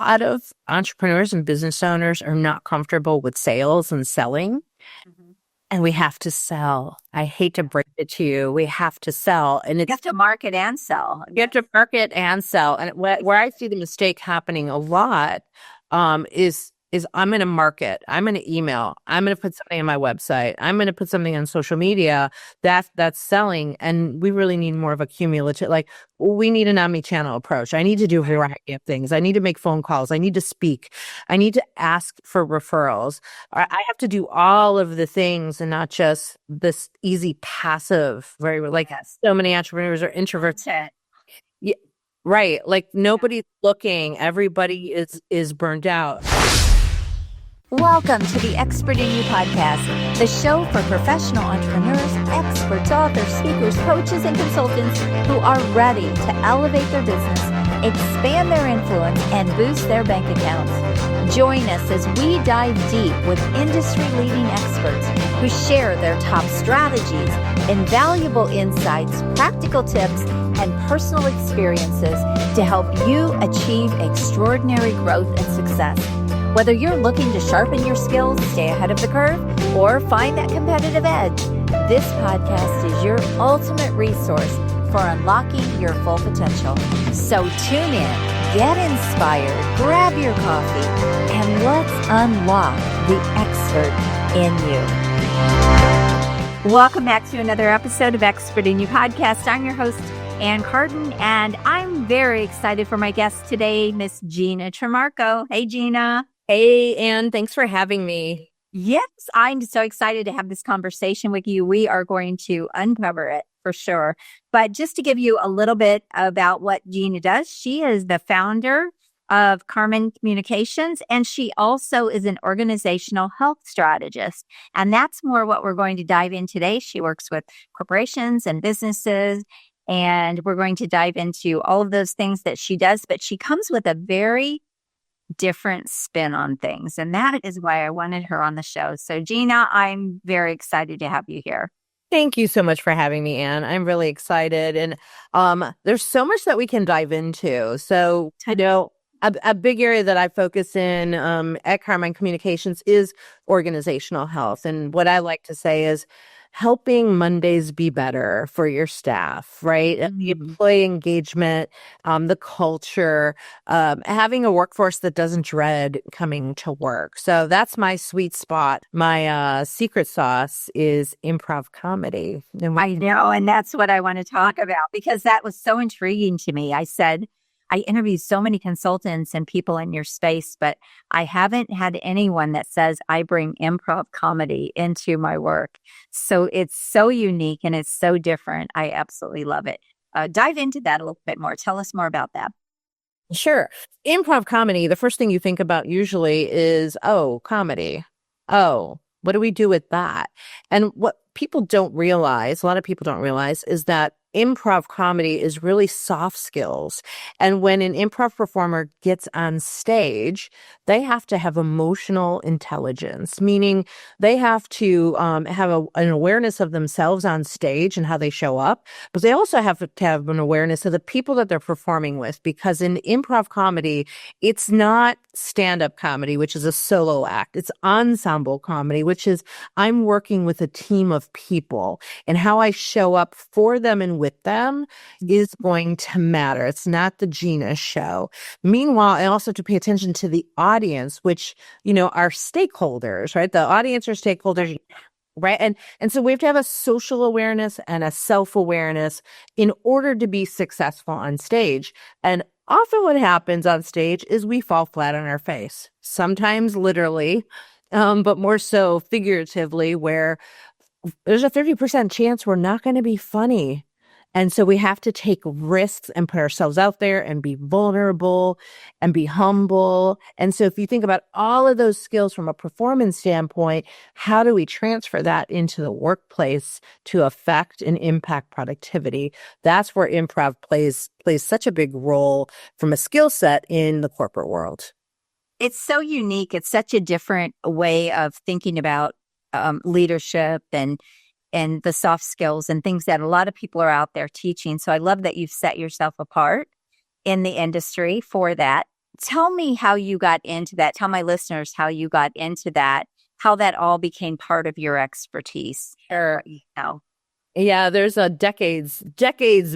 lot of entrepreneurs and business owners are not comfortable with sales and selling. Mhm. And we have to sell. I hate to break it to you. We have to sell. And You have to market and sell. you have to market and sell. And where I see the mistake happening a lot is I'm going to market. I'm going to email. I'm going to put something on my website. I'm going to put something on social media. That's selling. And we really need more of a cumulative, like we need an omni-channel approach. I need to do a variety of things. I need to make phone calls. I need to speak. I need to ask for referrals. I have to do all of the things and not just this easy passive, very like so many entrepreneurs are introverts. Yeah, right. Like nobody's looking. Everybody is burned out. Welcome to the Expert in You podcast, the show for professional entrepreneurs, experts, authors, speakers, coaches, and consultants who are ready to elevate their business, expand their influence, and boost their bank accounts. Join us as we dive deep with industry-leading experts who share their top strategies, invaluable insights, practical tips, and personal experiences to help you achieve extraordinary growth and success. Whether you're looking to sharpen your skills, stay ahead of the curve, or find that competitive edge, this podcast is your ultimate resource for unlocking your full potential. So tune in, get inspired, grab your coffee, and let's unlock the expert in you. Welcome back to another episode of Expert in You podcast. I'm your host, Ann Carden, and I'm very excited for my guest today, Miss Gina Trimarco. Hey, Gina. Hey, Ann, thanks for having me. Yes, I'm so excited to have this conversation with you. We are going to uncover it for sure. But just to give you a little bit about what Gina does, she is the founder of Carmen Communications, and she also is an organizational health strategist. And that's more what we're going to dive in today. She works with corporations and businesses, and we're going to dive into all of those things that she does. But she comes with a very different spin on things. And that is why I wanted her on the show. So Gina, I'm very excited to have you here. Thank you so much for having me, Ann. I'm really excited. And there's so much that we can dive into. So, a big area that I focus in at Carmen Communications is organizational health. And what I like to say is helping Mondays be better for your staff, right? The employee engagement, the culture, having a workforce that doesn't dread coming to work. So that's my sweet spot. My secret sauce is improv comedy. I know, and that's what I want to talk about because that was so intriguing to me. I interviewed so many consultants and people in your space, but I haven't had anyone that says I bring improv comedy into my work. So it's so unique and it's so different. I absolutely love it. Dive into that a little bit more. Tell us more about that. Sure. Improv comedy, the first thing you think about usually is, oh, comedy. Oh, what do we do with that? And what people don't realize, a lot of people don't realize, is that improv comedy is really soft skills. And when an improv performer gets on stage, they have to have emotional intelligence, meaning they have to have an awareness of themselves on stage and how they show up. But they also have to have an awareness of the people that they're performing with, because in improv comedy, it's not stand-up comedy, which is a solo act. It's ensemble comedy, which is I'm working with a team of people, and how I show up for them and with them is going to matter. It's not the Gina show. Meanwhile, I also have to pay attention to the audience, which, are stakeholders, right? The audience are stakeholders, right? And so we have to have a social awareness and a self-awareness in order to be successful on stage. And often what happens on stage is we fall flat on our face, sometimes literally, but more so figuratively, where there's a 30% chance we're not going to be funny. And so we have to take risks and put ourselves out there and be vulnerable and be humble. And so if you think about all of those skills from a performance standpoint, how do we transfer that into the workplace to affect and impact productivity? That's where improv plays such a big role from a skill set in the corporate world. It's so unique. It's such a different way of thinking about leadership and the soft skills and things that a lot of people are out there teaching. So I love that you've set yourself apart in the industry for that. tell me how you got into that. Tell my listeners how you got into that, how that all became part of your expertise. Sure. You know, Yeah, there's a decades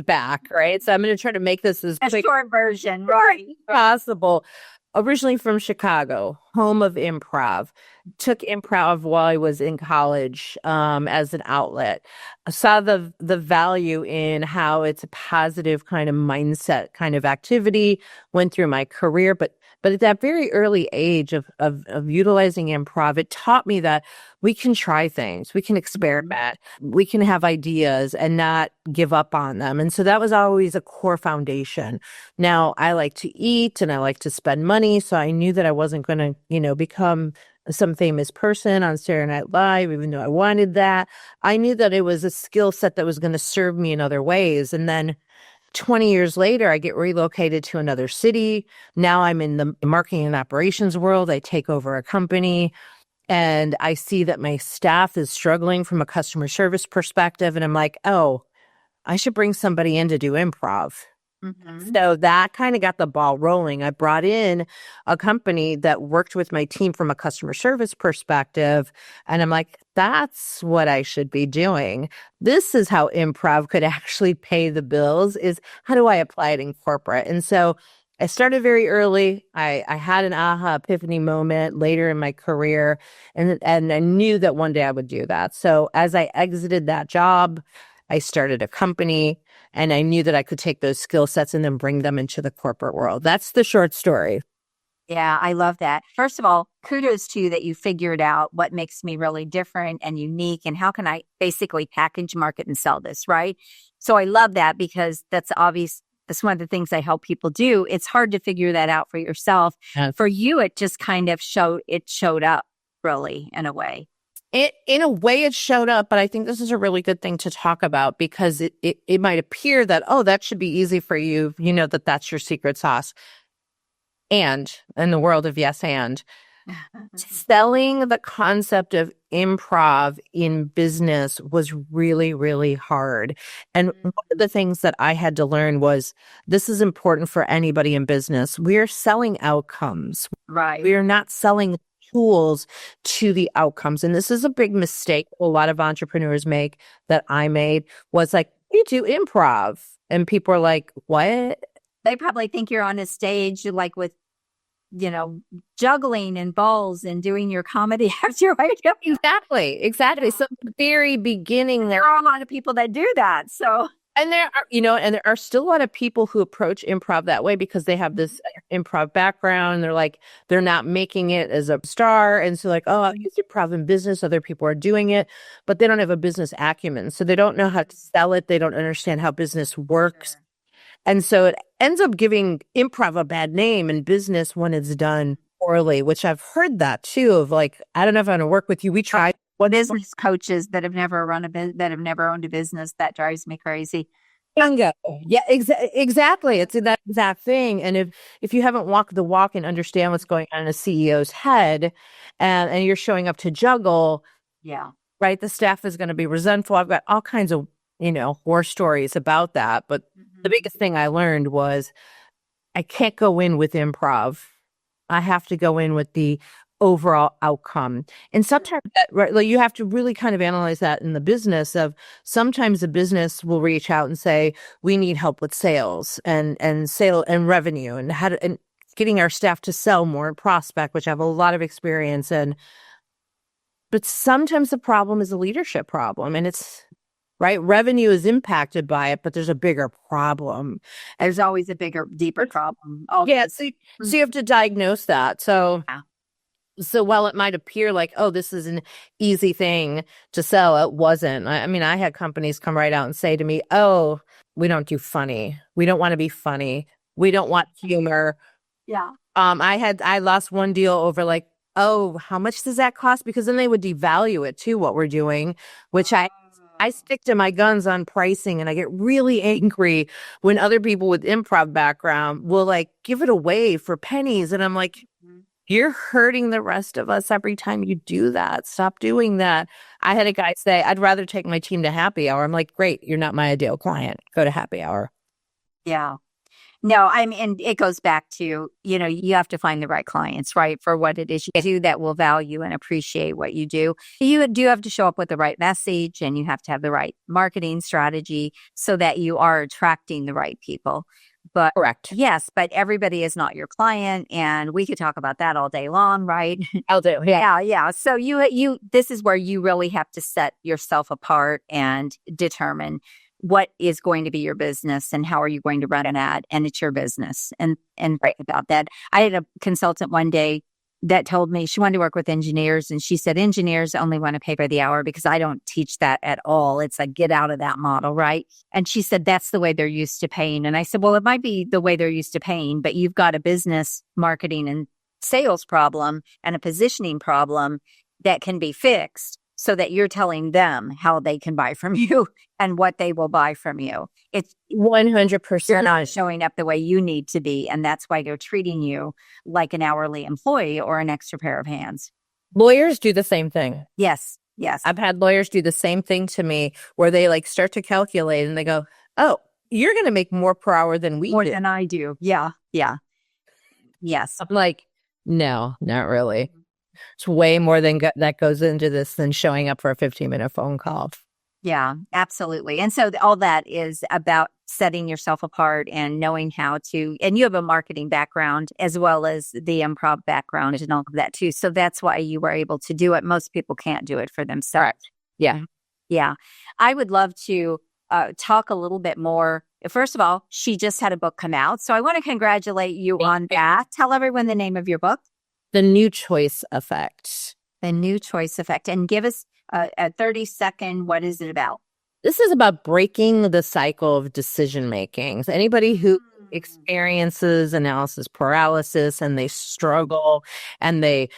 back, right? So I'm going to try to make this as a quick short version, as right? possible. Originally from Chicago, home of improv. Took improv while I was in college as an outlet. I saw the value in how it's a positive kind of mindset kind of activity. Went through my career, but at that very early age of utilizing improv, it taught me that we can try things, we can experiment, we can have ideas and not give up on them. And so that was always a core foundation. Now, I like to eat and I like to spend money. So I knew that I wasn't going to, become some famous person on Saturday Night Live, even though I wanted that. I knew that it was a skill set that was going to serve me in other ways. And then 20 years later, I get relocated to another city. Now I'm in the marketing and operations world. I take over a company and I see that my staff is struggling from a customer service perspective. And I'm like, oh, I should bring somebody in to do improv. So that kind of got the ball rolling. I brought in a company that worked with my team from a customer service perspective. And I'm like, that's what I should be doing. This is how improv could actually pay the bills, is how do I apply it in corporate? And so I started very early. I had an aha epiphany moment later in my career, and I knew that one day I would do that. So as I exited that job, I started a company. And I knew that I could take those skill sets and then bring them into the corporate world. That's the short story. Yeah, I love that. First of all, kudos to you that you figured out what makes me really different and unique and how can I basically package, market, and sell this, right? So I love that because that's obvious. That's one of the things I help people do. It's hard to figure that out for yourself. Yeah. For you, it just kind of showed up really in a way. In a way, it showed up, but I think this is a really good thing to talk about because it might appear that, oh, that should be easy for you. You know that that's your secret sauce. And in the world of yes and, selling the concept of improv in business was really, really hard. And one of the things that I had to learn was this is important for anybody in business. We're selling outcomes. Right. We are not selling tools to the outcomes. And this is a big mistake a lot of entrepreneurs make that I made was like, you do improv. And people are like, what? They probably think you're on a stage like with, juggling and balls and doing your comedy as your way. Exactly. So the very beginning, There are a lot of people that do that. So and there are still a lot of people who approach improv that way because they have this improv background. They're like, they're not making it as a star. And so like, oh, I'll use improv in business. Other people are doing it, but they don't have a business acumen. So they don't know how to sell it. They don't understand how business works. Sure. And so it ends up giving improv a bad name in business when it's done poorly, which I've heard that too of like, I don't know if I want to work with you. We tried. Business coaches that have never that have never owned a business, that drives me crazy. Bingo. Yeah, exactly. It's that exact thing. And if you haven't walked the walk and understand what's going on in a CEO's head, and you're showing up to juggle, yeah, right, the staff is going to be resentful. I've got all kinds of horror stories about that. But the biggest thing I learned was I can't go in with improv. I have to go in with the overall outcome. And sometimes like you have to really kind of analyze that in the business of sometimes the business will reach out and say, we need help with sales and sale and revenue and how to, and getting our staff to sell more and prospect, which I have a lot of experience in. But sometimes the problem is a leadership problem and it's right. Revenue is impacted by it, but there's a bigger problem. There's always a bigger, deeper problem. Yeah. So you have to diagnose that. So yeah. So while it might appear like, oh, this is an easy thing to sell, it wasn't. I mean, I had companies come right out and say to me, oh, we don't do funny. We don't want to be funny. We don't want humor. Yeah. I lost one deal over like, oh, how much does that cost? Because then they would devalue it too, what we're doing, which I stick to my guns on pricing and I get really angry when other people with improv background will like give it away for pennies. And I'm like, you're hurting the rest of us every time you do that. Stop doing that. I had a guy say, I'd rather take my team to happy hour. I'm like, great. You're not my ideal client. Go to happy hour. Yeah. No, I mean, it goes back to, you have to find the right clients, right? For what it is you do that will value and appreciate what you do. You do have to show up with the right message, and you have to have the right marketing strategy so that you are attracting the right people. But Correct. yes, but everybody is not your client, and we could talk about that all day long, right? I'll do. Yeah. Yeah. So this is where you really have to set yourself apart and determine what is going to be your business and how are you going to run an ad, and it's your business, and right about that. I had a consultant one day that told me she wanted to work with engineers, and she said engineers only want to pay by the hour, because I don't teach that at all. It's like, get out of that model, right? And she said that's the way they're used to paying. And I said, well, it might be the way they're used to paying, but you've got a business marketing and sales problem and a positioning problem that can be fixed, so that you're telling them how they can buy from you and what they will buy from you. It's 100%. You're not showing up the way you need to be, and that's why they're treating you like an hourly employee or an extra pair of hands. Lawyers do the same thing. Yes. I've had lawyers do the same thing to me, where they like start to calculate and they go, oh, you're going to make more per hour than we More do. than I do. Yeah. Yes. I'm like, no, not really. It's way more than that goes into this than showing up for a 15-minute phone call. Yeah, absolutely. And so all that is about setting yourself apart and knowing how to, and you have a marketing background as well as the improv background and all of that too. So that's why you were able to do it. Most people can't do it for themselves. Right. Yeah. Yeah. I would love to talk a little bit more. First of all, she just had a book come out. So I want to congratulate you on that. Tell everyone the name of your book. The New Choice Effect. The New Choice Effect. And give us a 30-second, what is it about? This is about breaking the cycle of decision making. So anybody who experiences analysis paralysis and they struggle and they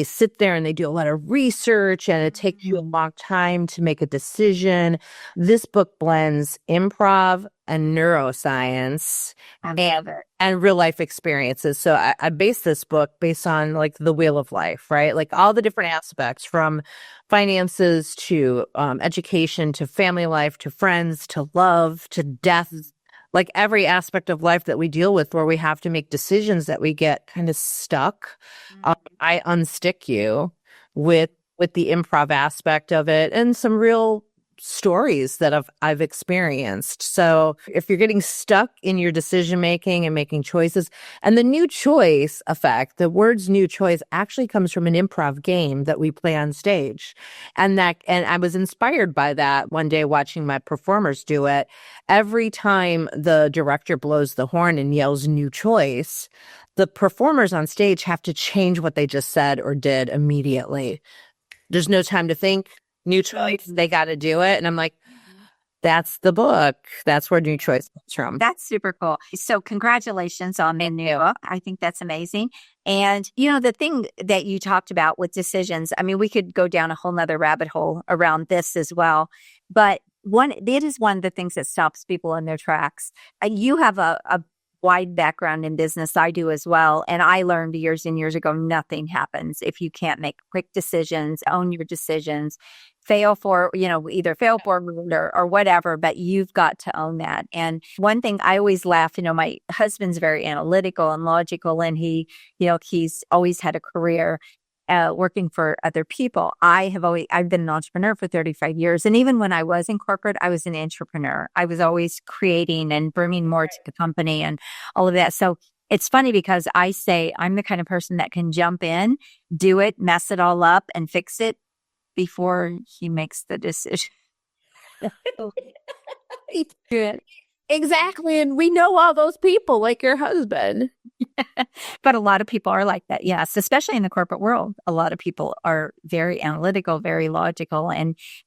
sit there and they do a lot of research and it takes you a long time to make a decision. This book blends improv and neuroscience and real life experiences. So I based this book based on like the wheel of life, right? Like all the different aspects, from finances to education to family life to friends to love to death. Like every aspect of life that we deal with where we have to make decisions that we get kind of stuck. I unstick you with the improv aspect of it and some real stories that I've experienced. So if you're getting stuck in your decision making and making choices, and the new choice effect, the words new choice actually comes from an improv game that we play on stage. And I was inspired by that one day watching my performers do it. Every time the director blows the horn and yells new choice, the performers on stage have to change what they just said or did immediately. There's no time to think. New choice, they got to do it. And I'm like, that's the book. That's where New Choice comes from. That's super cool. So congratulations on the new book. I think that's amazing. And, the thing that you talked about with decisions, I mean, we could go down a whole nother rabbit hole around this as well. But it is one of the things that stops people in their tracks. You have a wide background in business. I do as well. And I learned years and years ago, nothing happens if you can't make quick decisions, own your decisions, either fail forward or whatever, but you've got to own that. And one thing I always laugh, my husband's very analytical and logical, and he's always had a career working for other people. I've been an entrepreneur for 35 years. And even when I was in corporate, I was an entrepreneur. I was always creating and bringing more to the company and all of that. So it's funny because I say I'm the kind of person that can jump in, do it, mess it all up and fix it before he makes the decision. Exactly. And we know all those people like your husband. But a lot of people are like that. Yes. Especially in the corporate world. A lot of people are very analytical, very logical.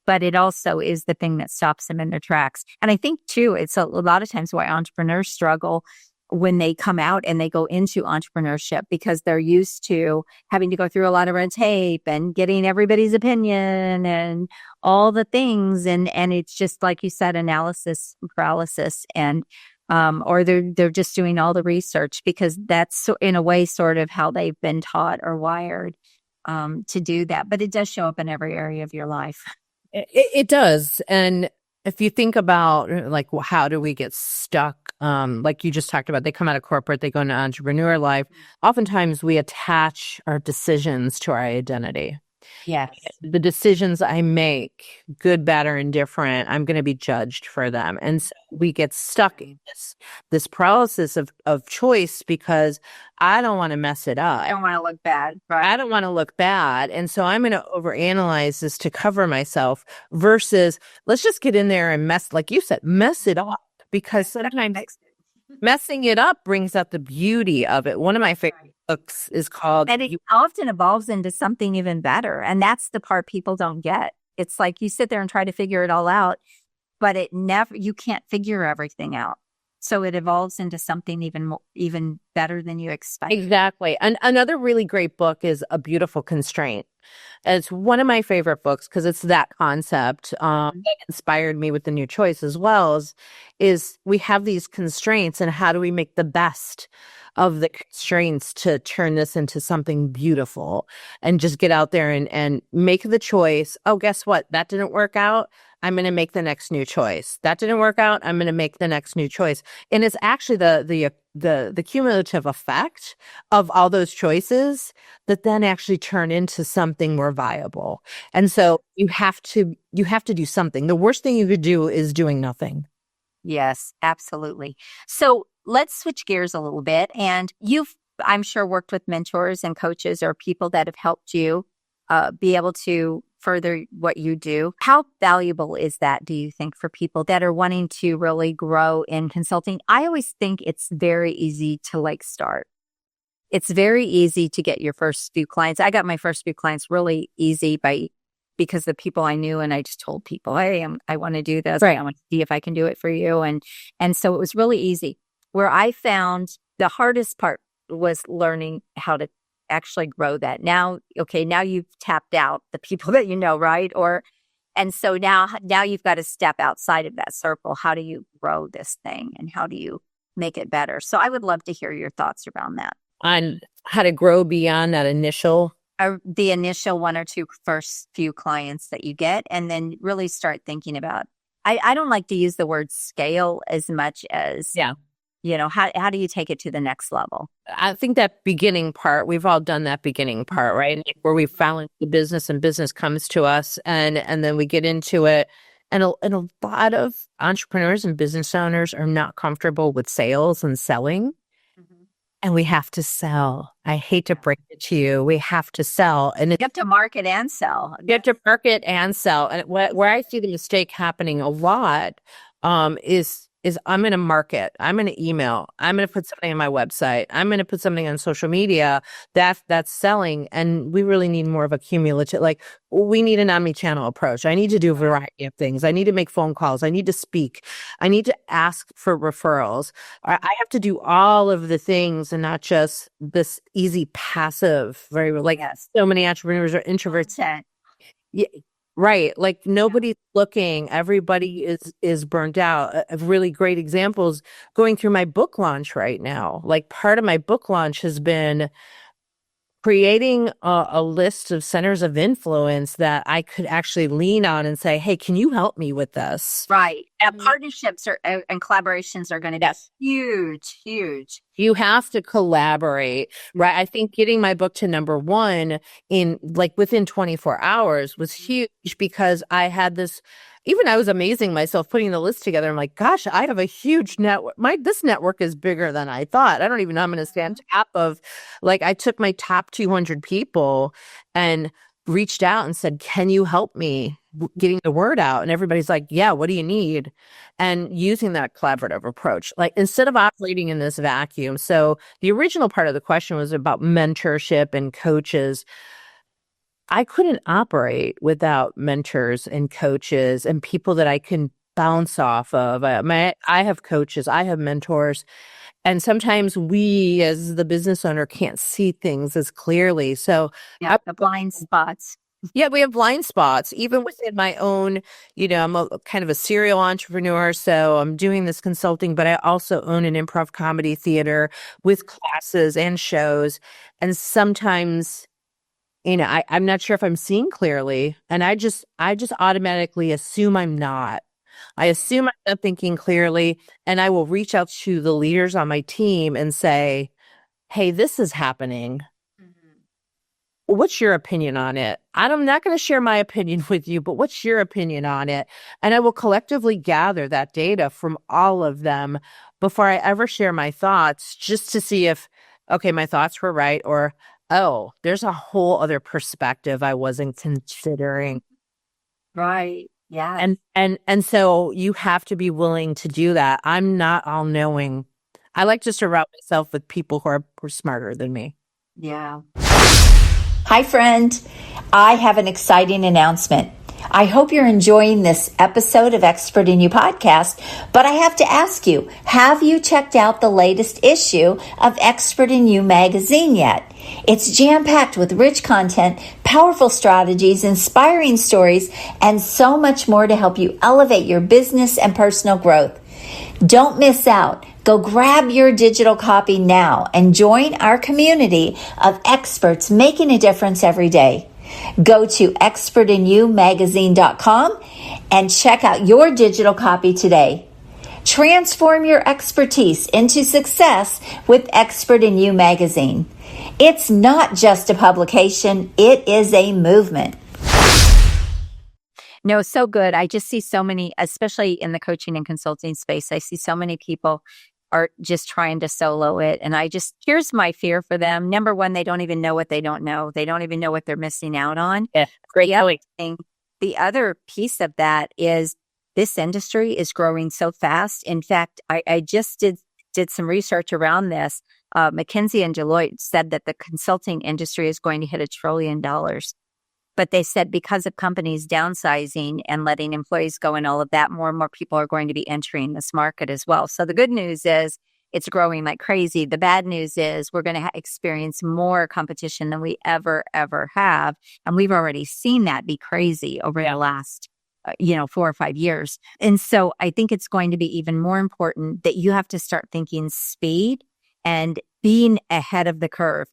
But it also is the thing that stops them in their tracks. And I think too, it's a lot of times why entrepreneurs struggle when they come out and they go into entrepreneurship, because they're used to having to go through a lot of red tape and getting everybody's opinion and all the things. And it's just like you said, analysis paralysis, and or they're just doing all the research because that's in a way sort of how they've been taught or wired to do that. But it does show up in every area of your life. It does. And if you think about like how do we get stuck, like you just talked about, they come out of corporate, they go into entrepreneur life. Oftentimes we attach our decisions to our identity. Yes. The decisions I make, good, bad, or indifferent, I'm going to be judged for them. And so we get stuck in this paralysis of choice because I don't want to mess it up. I don't want to look bad. Right? I don't want to look bad. And so I'm going to overanalyze this to cover myself versus let's just get in there and like you said, mess it up. Because sometimes messing it up brings out the beauty of it. One of my favorite books is called... And it often evolves into something even better. And that's the part people don't get. It's like you sit there and try to figure it all out, but you can't figure everything out. So it evolves into something even better than you expect. Exactly. And another really great book is A Beautiful Constraint. And it's one of my favorite books because it's that concept that inspired me with The New Choice as well is we have these constraints and how do we make the best of the constraints to turn this into something beautiful and just get out there and make the choice. Oh, guess what? That didn't work out. I'm going to make the next new choice. That didn't work out. I'm going to make the next new choice. And it's actually the cumulative effect of all those choices that then actually turn into something more viable. And so you have to do something. The worst thing you could do is doing nothing. Yes, absolutely. So let's switch gears a little bit. And you've, I'm sure, worked with mentors and coaches or people that have helped you be able to further what you do. How valuable is that, do you think, for people that are wanting to really grow in consulting? I always think it's very easy to start. It's very easy to get your first few clients. I got my first few clients really easy because the people I knew, and I just told people, hey, I want to do this. Right. I want to see if I can do it for you. And so it was really easy. Where I found the hardest part was learning how to actually grow that. Now you've tapped out the people that you know, right? And so now you've got to step outside of that circle. How do you grow this thing and how do you make it better? So I would love to hear your thoughts around that. On how to grow beyond that the initial one or two first few clients that you get, and then really start thinking about, I don't like to use the word scale as much as, how do you take it to the next level? I think that beginning part, we've all done that beginning part, right? Where we found the business and business comes to us and then we get into it. And a lot of entrepreneurs and business owners are not comfortable with sales and selling. And we have to sell. I hate to break it to you. We have to sell. And you have to market and sell. You have to market and sell. And where I see the mistake happening a lot is I'm going to market. I'm going to email. I'm going to put something on my website. I'm going to put something on social media. That's selling. And we really need more of a cumulative, we need an omni-channel approach. I need to do a variety of things. I need to make phone calls. I need to speak. I need to ask for referrals. I have to do all of the things and not just this easy passive, so many entrepreneurs are introverts. Yeah. Right. Nobody's looking. Everybody is burnt out. A really great examples going through my book launch right now. Part of my book launch has been creating a list of centers of influence that I could actually lean on and say, hey, can you help me with this? Right. Partnerships and collaborations are going to be huge, huge. You have to collaborate, right? I think getting my book to this in within 24 hours was huge because I had this, even I was amazing myself putting the list together. I'm like, gosh, I have a huge network. This network is bigger than I thought. I don't even know I'm going to stand top of, I took my top 200 people and reached out and said, can you help me getting the word out? And everybody's like, yeah, what do you need? And using that collaborative approach, instead of operating in this vacuum. So the original part of the question was about mentorship and coaches. I couldn't operate without mentors and coaches and people that I can bounce off of. I have coaches, I have mentors, and sometimes we as the business owner can't see things as clearly. So the blind spots. Yeah, we have blind spots, even within my own, I'm a kind of a serial entrepreneur. So I'm doing this consulting, but I also own an improv comedy theater with classes and shows. And sometimes, I'm not sure if I'm seeing clearly. And I just automatically assume I'm not. I assume I'm not thinking clearly, and I will reach out to the leaders on my team and say, hey, this is happening. What's your opinion on it? I'm not going to share my opinion with you, but what's your opinion on it? And I will collectively gather that data from all of them before I ever share my thoughts, just to see if, okay, my thoughts were right, or, oh, there's a whole other perspective I wasn't considering. Right. Yeah. And so you have to be willing to do that. I'm not all knowing. I like to surround myself with people who are smarter than me. Yeah. Hi, friend. I have an exciting announcement. I hope you're enjoying this episode of Expert in You podcast, but I have to ask you, have you checked out the latest issue of Expert in You magazine yet? It's jam-packed with rich content, powerful strategies, inspiring stories, and so much more to help you elevate your business and personal growth. Don't miss out. Go grab your digital copy now and join our community of experts making a difference every day. Go to expertinyoumagazine.com and check out your digital copy today. Transform your expertise into success with Expert in You magazine. It's not just a publication, it is a movement. No, so good. I just see so many, especially in the coaching and consulting space, I see so many people are just trying to solo it. And here's my fear for them. Number one, they don't even know what they don't know. They don't even know what they're missing out on. Yeah, great point. The other piece of that is this industry is growing so fast. In fact, I just did some research around this. McKinsey and Deloitte said that the consulting industry is going to hit $1 trillion. But they said because of companies downsizing and letting employees go and all of that, more and more people are going to be entering this market as well. So the good news is it's growing like crazy. The bad news is we're going to experience more competition than we ever have. And we've already seen that be crazy over the last 4 or 5 years. And so I think it's going to be even more important that you have to start thinking speed and being ahead of the curve.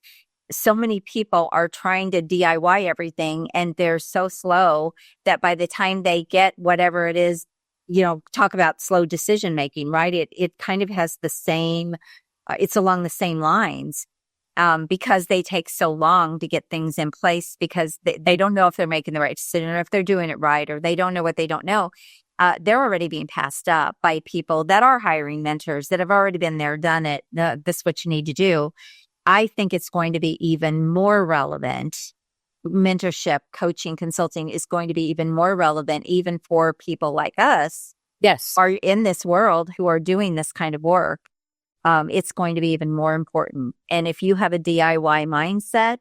So many people are trying to DIY everything and they're so slow that by the time they get whatever it is, talk about slow decision making, right? It kind of has the same, it's along the same lines because they take so long to get things in place because they don't know if they're making the right decision or if they're doing it right, or they don't know what they don't know. They're already being passed up by people that are hiring mentors that have already been there, done it. This is what you need to do. I think it's going to be even more relevant. Mentorship, coaching, consulting is going to be even more relevant, even for people like us. Yes. Are in this world who are doing this kind of work. It's going to be even more important. And if you have a DIY mindset,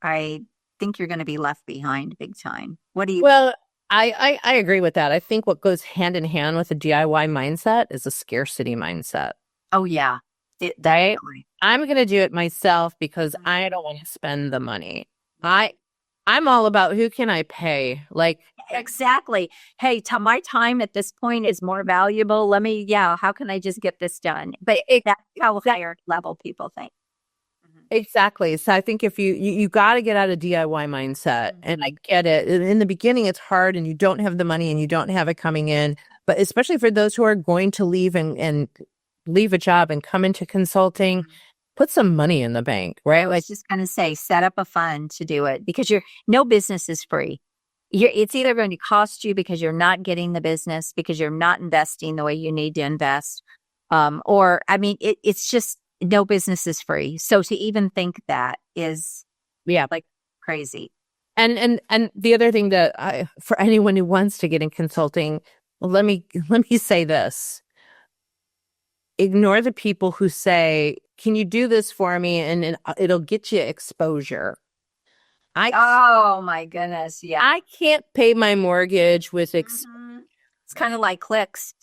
I think you're going to be left behind big time. What do you? Well, I agree with that. I think what goes hand in hand with a DIY mindset is a scarcity mindset. Oh, yeah. Right? I'm going to do it myself because I don't want to spend the money. I'm all about who can I pay? Like, exactly. Hey, my time at this point is more valuable. How can I just get this done? But that's how higher level people think. Exactly. So I think if you got to get out of DIY mindset, and I get it. In the beginning, it's hard and you don't have the money and you don't have it coming in. But especially for those who are going to leave and leave a job and come into consulting, put some money in the bank, right? I was just going to say, set up a fund to do it because no business is free. It's either going to cost you because you're not getting the business, because you're not investing the way you need to invest. It's just no business is free. So to even think that is like crazy. And the other thing that for anyone who wants to get in consulting, let me say this. Ignore the people who say, can you do this for me? And it'll get you exposure. Oh my goodness. Yeah. I can't pay my mortgage with It's kind of like clicks.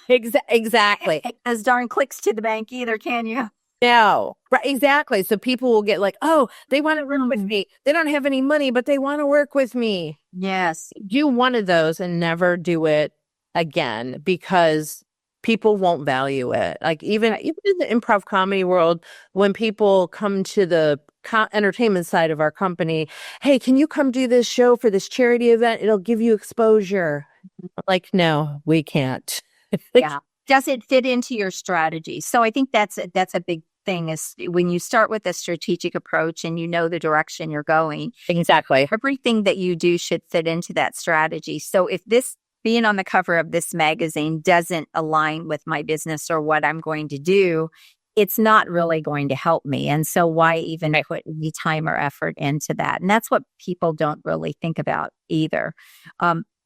Exactly. As darn clicks to the bank either, can you? No. Right. Exactly. So people will get like, oh, they want to work with me. They don't have any money, but they want to work with me. Yes. Do one of those and never do it again because people won't value it. Like even in the improv comedy world, when people come to the entertainment side of our company, hey, can you come do this show for this charity event? It'll give you exposure. Like, no, we can't. Yeah. Does it fit into your strategy? So I think that's a big thing is when you start with a strategic approach and you know the direction you're going, Exactly. everything that you do should fit into that strategy. So if this being on the cover of this magazine doesn't align with my business or what I'm going to do, it's not really going to help me. And so why even put any time or effort into that? And that's what people don't really think about either.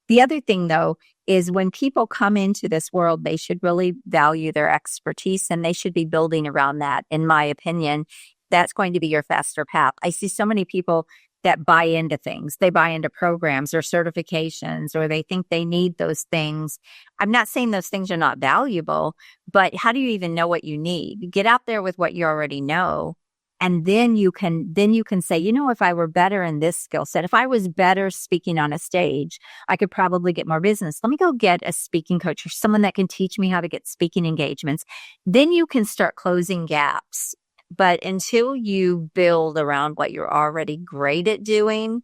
The other thing, though, is when people come into this world, they should really value their expertise and they should be building around that. In my opinion, that's going to be your faster path. I see so many people that buy into things. They buy into programs or certifications, or they think they need those things. I'm not saying those things are not valuable, but how do you even know what you need? Get out there with what you already know. And then you can say, you know, if I were better in this skill set, if I was better speaking on a stage, I could probably get more business. Let me go get a speaking coach or someone that can teach me how to get speaking engagements. Then you can start closing gaps. But until you build around what you're already great at doing,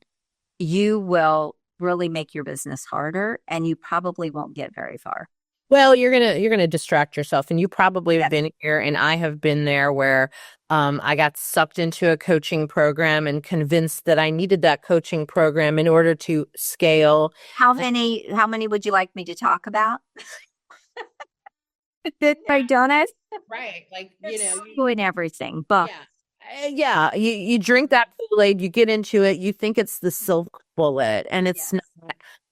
you will really make your business harder and you probably won't get very far. Well, you're gonna distract yourself, and you probably have been here, and I have been there where I got sucked into a coaching program and convinced that I needed that coaching program in order to scale. How many would you like me to talk about? Did I done it? Right. Like, Doing everything, but yeah, you drink that Kool-Aid, you get into it, you think it's the silver bullet, and it's not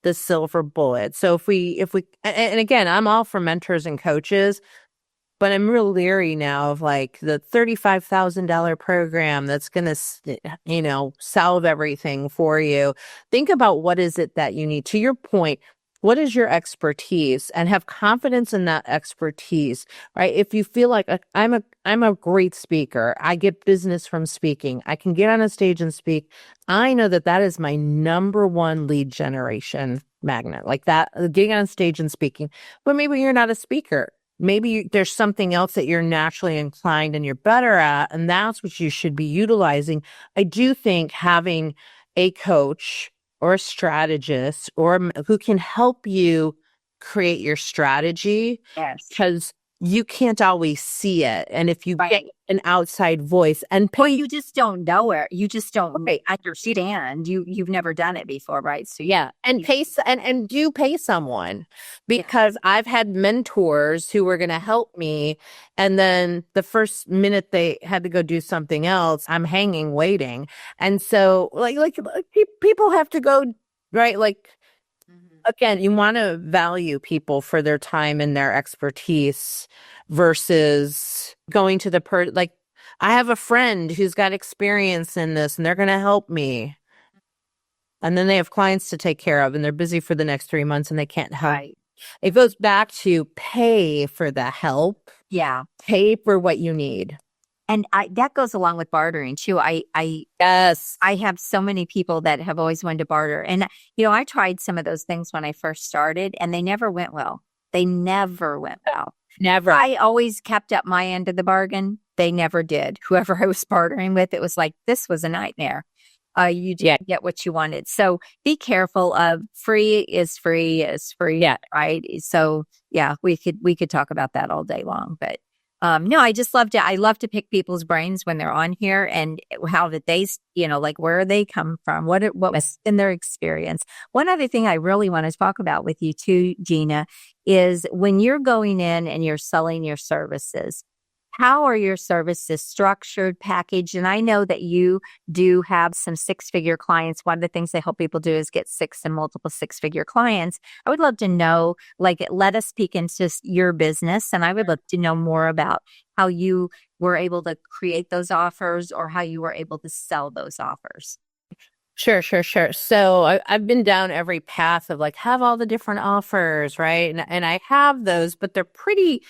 the silver bullet. So if we, and again, I'm all for mentors and coaches, but I'm real leery now of like the $35,000 program that's going to, solve everything for you. Think about what is it that you need. To your point, what is your expertise, and have confidence in that expertise, right? If you feel like I'm a great speaker, I get business from speaking, I can get on a stage and speak. I know that is my number one lead generation magnet, like that, getting on stage and speaking. But maybe you're not a speaker. Maybe there's something else that you're naturally inclined and you're better at, and that's what you should be utilizing. I do think having a coach or a strategist who can help you create your strategy, because you can't always see it. And if you get an outside voice and you just don't know it. You just don't understand. You've never done it before, right? So and do pay someone, because I've had mentors who were going to help me, and then the first minute they had to go do something else, I'm hanging waiting. And so like people have to go, right? Like, again, you want to value people for their time and their expertise versus going to like, I have a friend who's got experience in this and they're going to help me. And then they have clients to take care of and they're busy for the next 3 months and they can't help. Right. It goes back to pay for the help. Yeah. Pay for what you need. And that goes along with bartering too. I have so many people that have always wanted to barter. And, I tried some of those things when I first started and they never went well. They never went well. Never. I always kept up my end of the bargain. They never did. Whoever I was bartering with, it was like, this was a nightmare. You didn't get what you wanted. So be careful of free is free is free. Yeah. Right. So we could talk about that all day long, but no, I love to pick people's brains when they're on here and how that they, like where they come from, what was in their experience. One other thing I really want to talk about with you too, Gina, is when you're going in and you're selling your services, how are your services structured, packaged? And I know that you do have some six-figure clients. One of the things they help people do is get six and multiple six-figure clients. I would love to know, let us peek into your business. And I would love to know more about how you were able to create those offers or how you were able to sell those offers. Sure. So I've been down every path of have all the different offers, right? And I have those, but they're pretty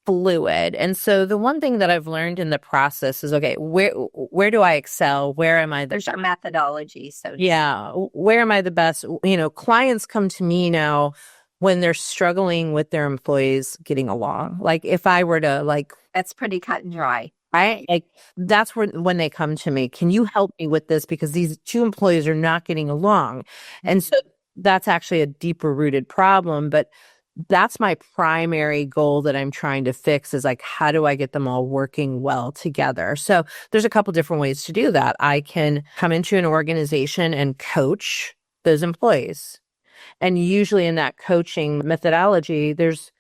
fluid. And so the one thing that I've learned in the process is, okay, where do I excel? Where am I? There's a methodology. So where am I the best? Clients come to me now when they're struggling with their employees getting along. Like if I were to that's pretty cut and dry. Right? That's when they come to me. Can you help me with this? Because these two employees are not getting along. And so that's actually a deeper rooted problem. But that's my primary goal that I'm trying to fix is like, how do I get them all working well together? So there's a couple different ways to do that. I can come into an organization and coach those employees. And usually in that coaching methodology, there's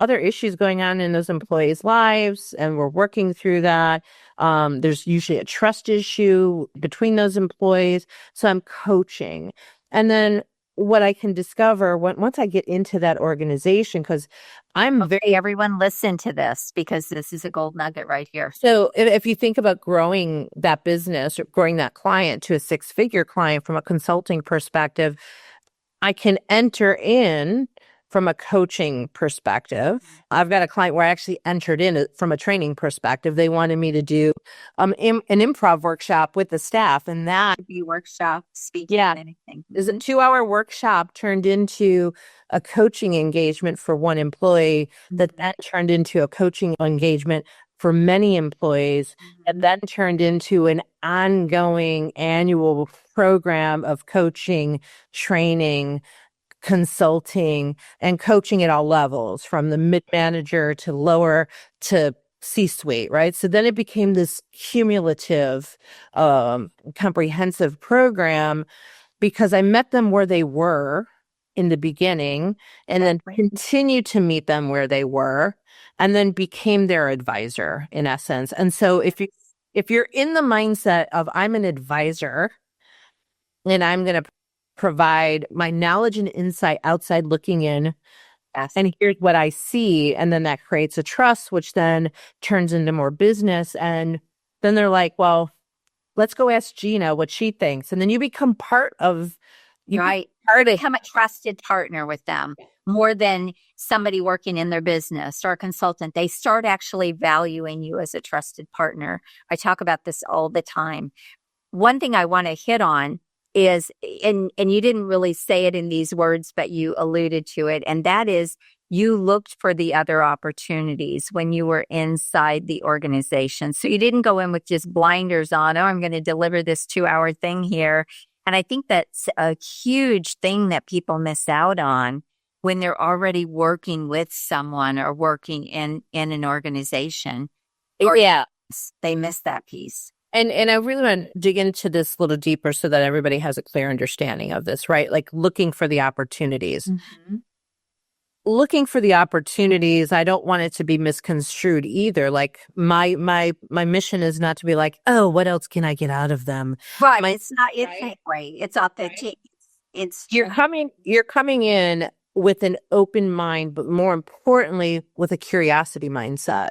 other issues going on in those employees' lives, and we're working through that. There's usually a trust issue between those employees. So I'm coaching. And then what I can discover once I get into that organization, because I'm very. Okay, everyone listen to this because this is a gold nugget right here. So if you think about growing that business or growing that client to a six-figure client from a consulting perspective, I can enter in from a coaching perspective. I've got a client where I actually entered in from a training perspective. They wanted me to do an improv workshop with the staff, and that Could be workshop, speaking, anything. is a 2-hour workshop turned into a coaching engagement for one employee that then turned into a coaching engagement for many employees, and then turned into an ongoing annual program of coaching, training, consulting, and coaching at all levels, from the mid-manager to lower to C-suite, right? So then it became this cumulative, comprehensive program because I met them where they were in the beginning and then continued to meet them where they were and then became their advisor in essence. And so if you're in the mindset of I'm an advisor and I'm going to provide my knowledge and insight outside looking in, and here's what I see, and then that creates a trust, which then turns into more business. And then they're like, well, let's go ask Gina what she thinks. And then you become part of, become a trusted partner with them more than somebody working in their business or a consultant. They start actually valuing you as a trusted partner. I talk about this all the time. One thing I want to hit on is, and you didn't really say it in these words, but you alluded to it, and that is you looked for the other opportunities when you were inside the organization. So you didn't go in with just blinders on, oh, I'm going to deliver this 2-hour thing here. And I think that's a huge thing that people miss out on when they're already working with someone or working in an organization. Yeah. They miss that piece. And I really want to dig into this a little deeper so that everybody has a clear understanding of this, right? Like looking for the opportunities. Mm-hmm. Looking for the opportunities, I don't want it to be misconstrued either. Like my mission is not to be like, oh, what else can I get out of them? Right. It's not, right. It's authentic. Right. It's you're coming in with an open mind, but more importantly, with a curiosity mindset.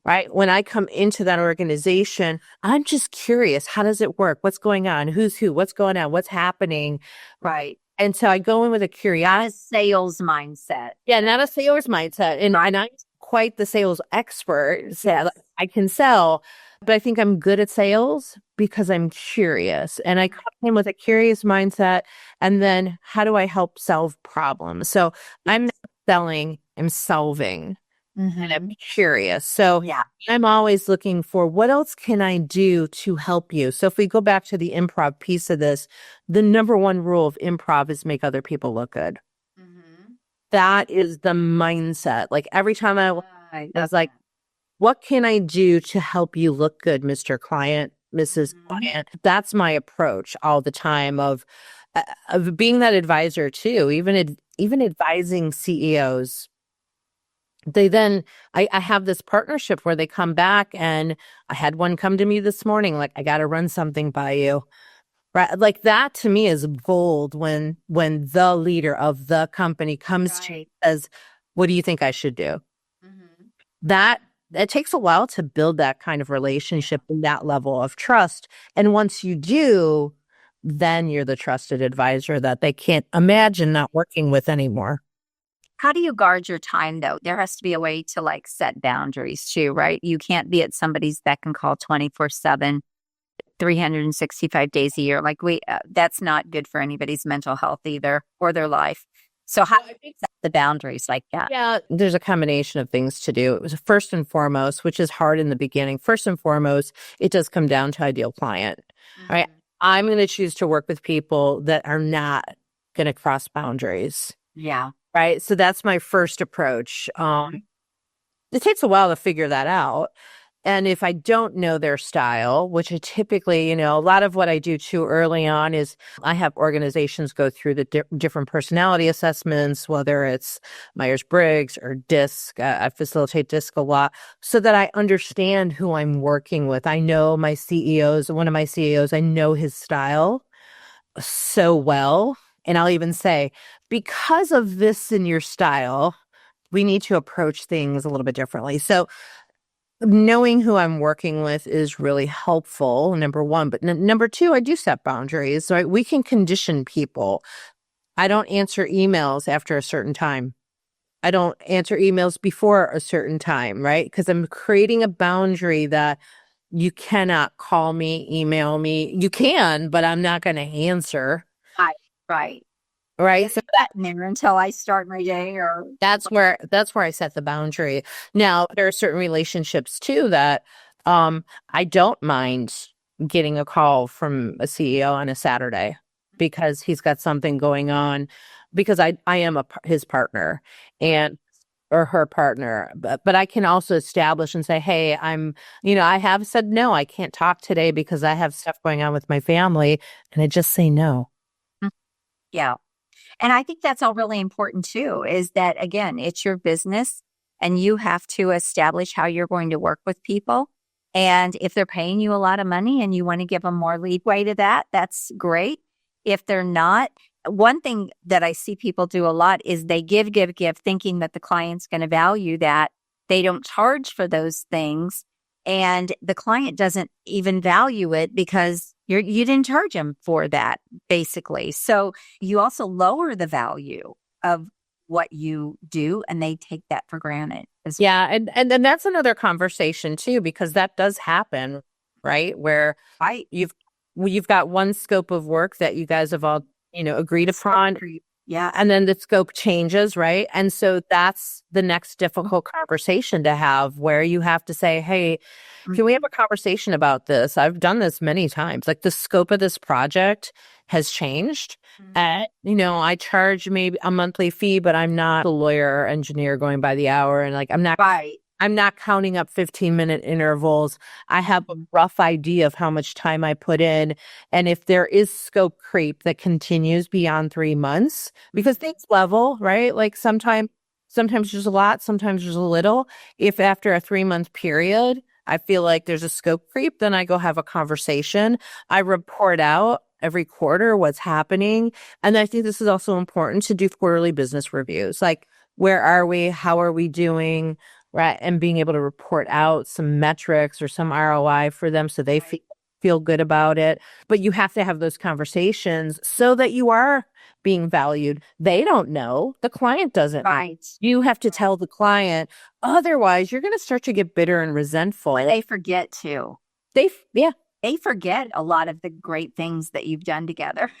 Right? When I come into that organization, I'm just curious. How does it work? What's going on? Who's who? What's going on? What's happening? Right. And so I go in with a curiosity. Sales mindset. Yeah, not a sales mindset. And I'm not quite the sales expert. So I can sell, but I think I'm good at sales because I'm curious. And I come in with a curious mindset. And then how do I help solve problems? So I'm not selling, I'm solving. Mm-hmm. And I'm curious. So I'm always looking for what else can I do to help you? So if we go back to the improv piece of this, the number one rule of improv is make other people look good. Mm-hmm. That is the mindset. Like every time I was like, what can I do to help you look good, Mr. Client, Mrs. Client? That's my approach all the time of being that advisor too, even advising CEOs. They then, I have this partnership where they come back, and I had one come to me this morning, like, I got to run something by you. Right. Like that to me is gold when the leader of the company comes to me and says, what do you think I should do? Mm-hmm. That it takes a while to build that kind of relationship and that level of trust. And once you do, then you're the trusted advisor that they can't imagine not working with anymore. How do you guard your time, though? There has to be a way to like set boundaries too, right? You can't be at somebody's beck and call 24/7, 365 days a year. Like that's not good for anybody's mental health either or their life. So how do you set the boundaries like that? Yeah, there's a combination of things to do. It was first and foremost, which is hard in the beginning. First and foremost, it does come down to ideal client, right? I'm going to choose to work with people that are not going to cross boundaries. Yeah. Right. So that's my first approach. It takes a while to figure that out. And if I don't know their style, which I typically, a lot of what I do too early on is I have organizations go through the different personality assessments, whether it's Myers-Briggs or DISC. I facilitate DISC a lot so that I understand who I'm working with. I know my CEOs, one of my CEOs, I know his style so well. And I'll even say, because of this in your style, we need to approach things a little bit differently. So knowing who I'm working with is really helpful, number one. But number two, I do set boundaries, right? We can condition people. I don't answer emails after a certain time. I don't answer emails before a certain time, right? Because I'm creating a boundary that you cannot call me, email me. You can, but I'm not going to answer. Right. Right. So that there until I start my day, or that's where I set the boundary. Now, there are certain relationships too that I don't mind getting a call from a CEO on a Saturday because he's got something going on, because I am his partner and or her partner. But I can also establish and say, hey, I have said no, I can't talk today because I have stuff going on with my family, and I just say no. Yeah. And I think that's all really important too, is that, again, it's your business and you have to establish how you're going to work with people. And if they're paying you a lot of money and you want to give them more leeway to that, that's great. If they're not, one thing that I see people do a lot is they give, thinking that the client's going to value that. They don't charge for those things. And the client doesn't even value it because you didn't charge them for that, basically. So you also lower the value of what you do, and they take that for granted. Yeah, and then that's another conversation too, because that does happen, right? Where you've got one scope of work that you guys have all agreed upon. Yeah. And then the scope changes, right? And so that's the next difficult conversation to have, where you have to say, hey, can we have a conversation about this? I've done this many times. Like, the scope of this project has changed. I charge maybe a monthly fee, but I'm not a lawyer or engineer going by the hour. And like, I'm not counting up 15-minute intervals. I have a rough idea of how much time I put in. And if there is scope creep that continues beyond 3 months, because things level, right? Like sometimes there's a lot, sometimes there's a little. If after a 3-month period, I feel like there's a scope creep, then I go have a conversation. I report out every quarter what's happening. And I think this is also important to do quarterly business reviews. Like, where are we? How are we doing? Right. And being able to report out some metrics or some ROI for them so they feel good about it. But you have to have those conversations so that you are being valued. They don't know. The client doesn't. Right. You have to tell the client. Otherwise, you're going to start to get bitter and resentful. They forget too. They forget a lot of the great things that you've done together.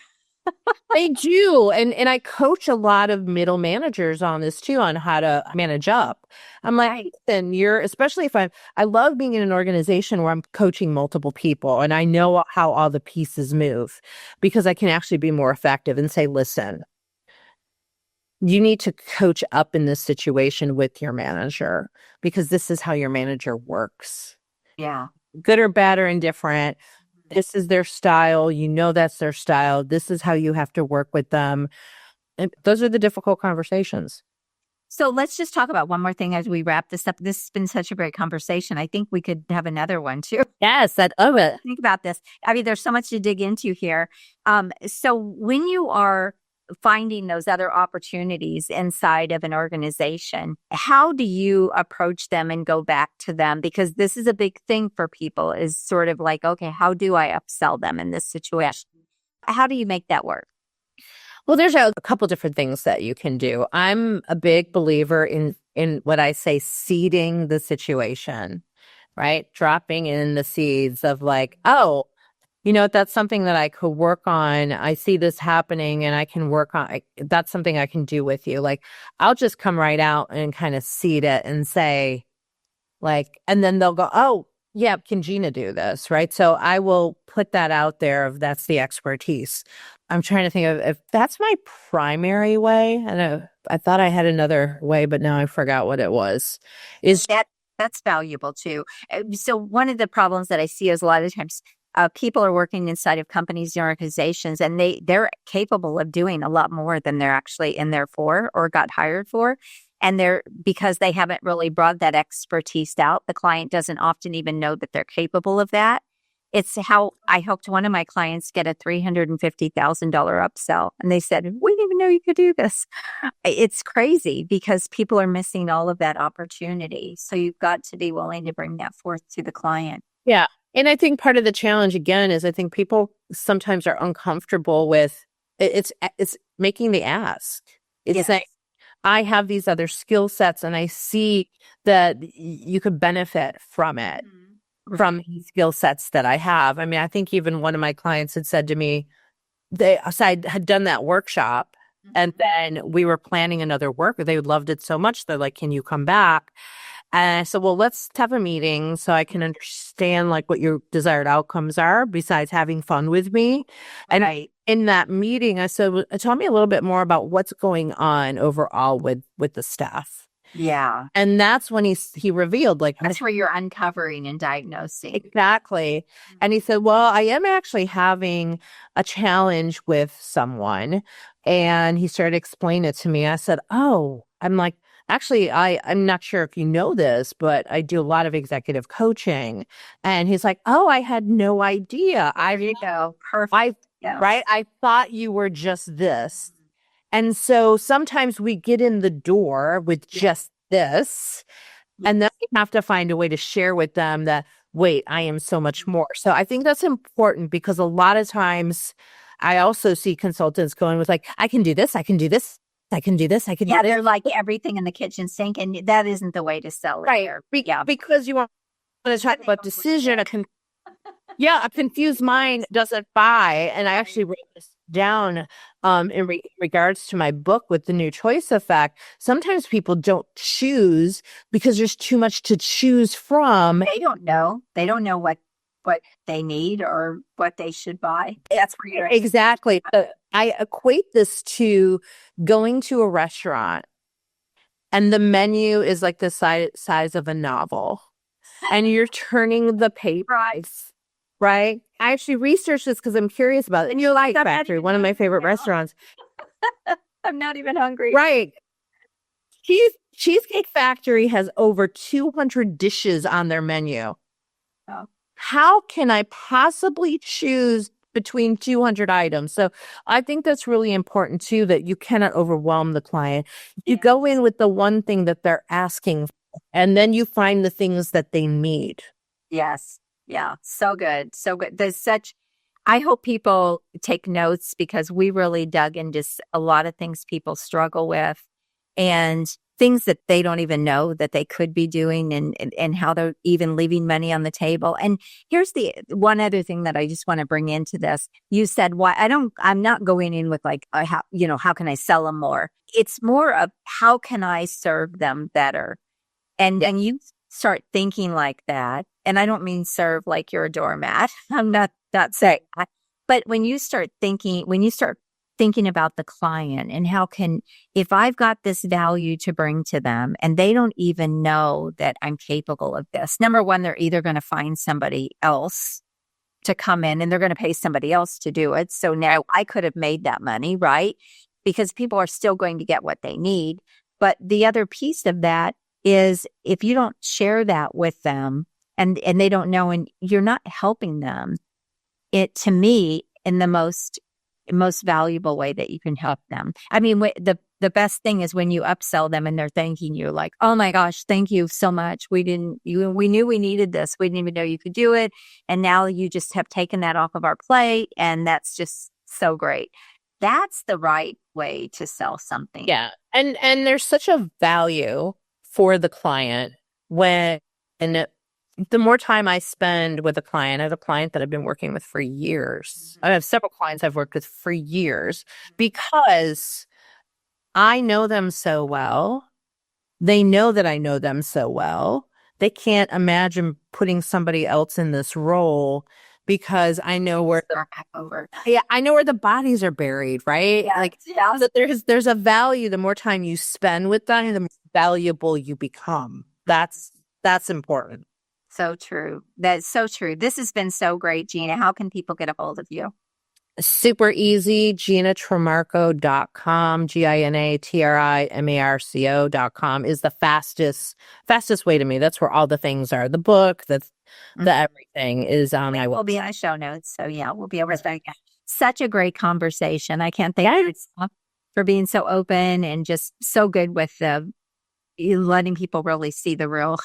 They do. And I coach a lot of middle managers on this too, on how to manage up. I'm like, then especially if I love being in an organization where I'm coaching multiple people and I know how all the pieces move, because I can actually be more effective and say, listen, you need to coach up in this situation with your manager, because this is how your manager works. Yeah. Good or bad or indifferent. This is their style. That's their style. This is how you have to work with them. And those are the difficult conversations. So let's just talk about one more thing as we wrap this up. This has been such a great conversation. I think we could have another one too. Yes, I'd love it. Think about this. I mean, there's so much to dig into here. So when you are finding those other opportunities inside of an organization, how do you approach them and go back to them? Because this is a big thing for people, is sort of like, okay, how do I upsell them in this situation? How do you make that work? Well, there's a couple different things that you can do. I'm a big believer in what I say, seeding the situation, right? Dropping in the seeds of like, oh, that's something that I could work on. I see this happening and I can work on it. That's something I can do with you. Like, I'll just come right out and kind of seed it and say, like, and then they'll go, oh, yeah, can Gina do this? Right. So I will put that out there if that's the expertise. I'm trying to think of if that's my primary way. And I thought I had another way, but now I forgot what it was. Is That's valuable too. So one of the problems that I see is a lot of times people are working inside of companies and organizations, and they're capable of doing a lot more than they're actually in there for or got hired for. And they're because they haven't really brought that expertise out. The client doesn't often even know that they're capable of that. It's how I helped one of my clients get a $350,000 upsell. And they said, we didn't even know you could do this. It's crazy because people are missing all of that opportunity. So you've got to be willing to bring that forth to the client. yeah. And I think part of the challenge again is I think people sometimes are uncomfortable with it's making the ask. It's Yes. saying, I have these other skill sets and I see that you could benefit from it, from these skill sets that I have. I mean, I think even one of my clients had said to me, so I had done that workshop and then we were planning another work. They loved it so much. They're like, can you come back? And I said, well, let's have a meeting so I can understand like what your desired outcomes are besides having fun with me. And Right. in that meeting, I said, well, tell me a little bit more about what's going on overall with the staff. Yeah. And that's when he revealed like That's where you're uncovering and diagnosing. exactly. And he said, well, I am actually having a challenge with someone. And he started explaining it to me. I said, oh, I'm like, actually, I'm not sure if you know this, but I do a lot of executive coaching. And he's like, oh, I had no idea. There you go. Perfect. Right. I thought you were just this. And so sometimes we get in the door with just this, and then we have to find a way to share with them that, wait, I am so much more. So I think that's important because a lot of times I also see consultants going with like, I can do this, I can do this, I can do this, I can do Yeah, this. they're like everything in the kitchen sink, and that isn't the way to sell it. Right. Yeah. Because you want to talk about decision, a confused mind doesn't buy. And I actually wrote this down in regards to my book with the new choice effect. Sometimes people don't choose because there's too much to choose from. They don't know. They don't know what they need or what they should buy. That's where you're Exactly. I equate this to going to a restaurant and the menu is like the size of a novel and you're turning the pages. Right. I actually researched this because I'm curious about it. And you're like Factory, one of my favorite restaurants. I'm not even hungry. Right. Cheesecake Factory has over 200 dishes on their menu. Oh. How can I possibly choose between 200 items? So I think that's really important too, that you cannot overwhelm the client. You go in with the one thing that they're asking for, and then you find the things that they need. Yes. Yeah. So good. So good. I hope people take notes because we really dug into a lot of things people struggle with and things that they don't even know that they could be doing and how they're even leaving money on the table. And here's the one other thing that I just want to bring into this. You said, I'm not going in with like, how can I sell them more? It's more of how can I serve them better? And you start thinking like that. And I don't mean serve like you're a doormat. I'm not saying that. But when you start thinking about the client and if I've got this value to bring to them and they don't even know that I'm capable of this, number one, they're either going to find somebody else to come in and they're going to pay somebody else to do it. So now I could have made that money, right? Because people are still going to get what they need. But the other piece of that is if you don't share that with them and they don't know and you're not helping them, it to me in the most valuable way that you can help them. I mean, the best thing is when you upsell them and they're thanking you like, oh my gosh, thank you so much. We knew we needed this. We didn't even know you could do it. And now you just have taken that off of our plate. And that's just so great. That's the right way to sell something. Yeah. And there's such a value for the client and the more time I spend with a client, I have a client that I've been working with for years. I have several clients I've worked with for years because I know them so well. They know that I know them so well. they can't imagine putting somebody else in this role because I know where I know where the bodies are buried, right? Yeah, Like yeah. that there's a value. The more time you spend with them, the more valuable you become. That's important. So true. That's so true. This has been so great, Gina. How can people get a hold of you? Super easy. GinaTrimarco.com, GinaTrimarco.com is the fastest way to me. That's where all the things are. The book, the everything is on. We'll be on show notes. So yeah, we'll be able to. Such a great conversation. I can't thank you for being so open and just so good with letting people really see the real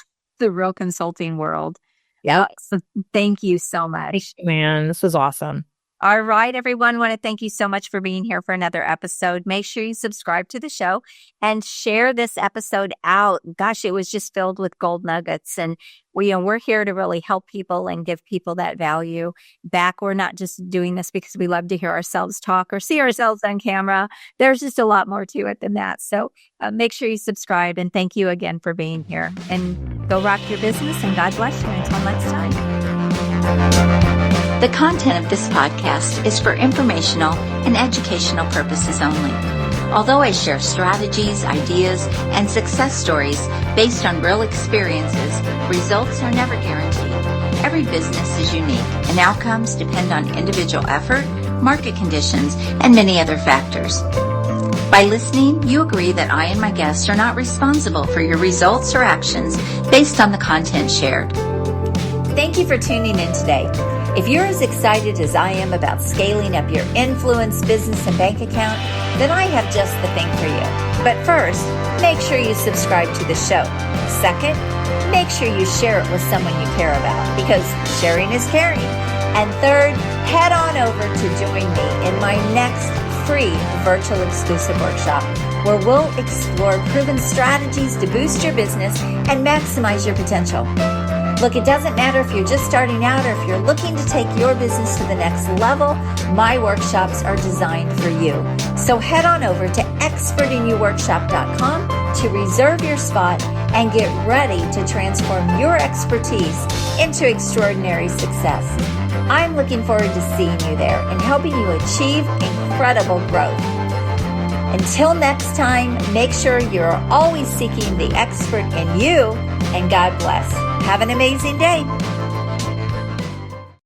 consulting world. Yeah. So thank you so much. Thank you, man. This was awesome. All right, everyone. Want to thank you so much for being here for another episode. Make sure you subscribe to the show and share this episode out. Gosh, it was just filled with gold nuggets. And we're here to really help people and give people that value back. We're not just doing this because we love to hear ourselves talk or see ourselves on camera. There's just a lot more to it than that. So make sure you subscribe. And thank you again for being here. And go rock your business. And God bless you. Until next time. The content of this podcast is for informational and educational purposes only. Although I share strategies, ideas, and success stories based on real experiences, results are never guaranteed. Every business is unique, and outcomes depend on individual effort, market conditions, and many other factors. By listening, you agree that I and my guests are not responsible for your results or actions based on the content shared. Thank you for tuning in today. If you're as excited as I am about scaling up your influence, business, and bank account, then I have just the thing for you. But first, make sure you subscribe to the show. Second, make sure you share it with someone you care about, because sharing is caring. And third, head on over to join me in my next free virtual exclusive workshop, where we'll explore proven strategies to boost your business and maximize your potential. Look, it doesn't matter if you're just starting out or if you're looking to take your business to the next level, my workshops are designed for you. So head on over to expertinyouworkshop.com to reserve your spot and get ready to transform your expertise into extraordinary success. I'm looking forward to seeing you there and helping you achieve incredible growth. Until next time, make sure you're always seeking the expert in you, and God bless. Have an amazing day.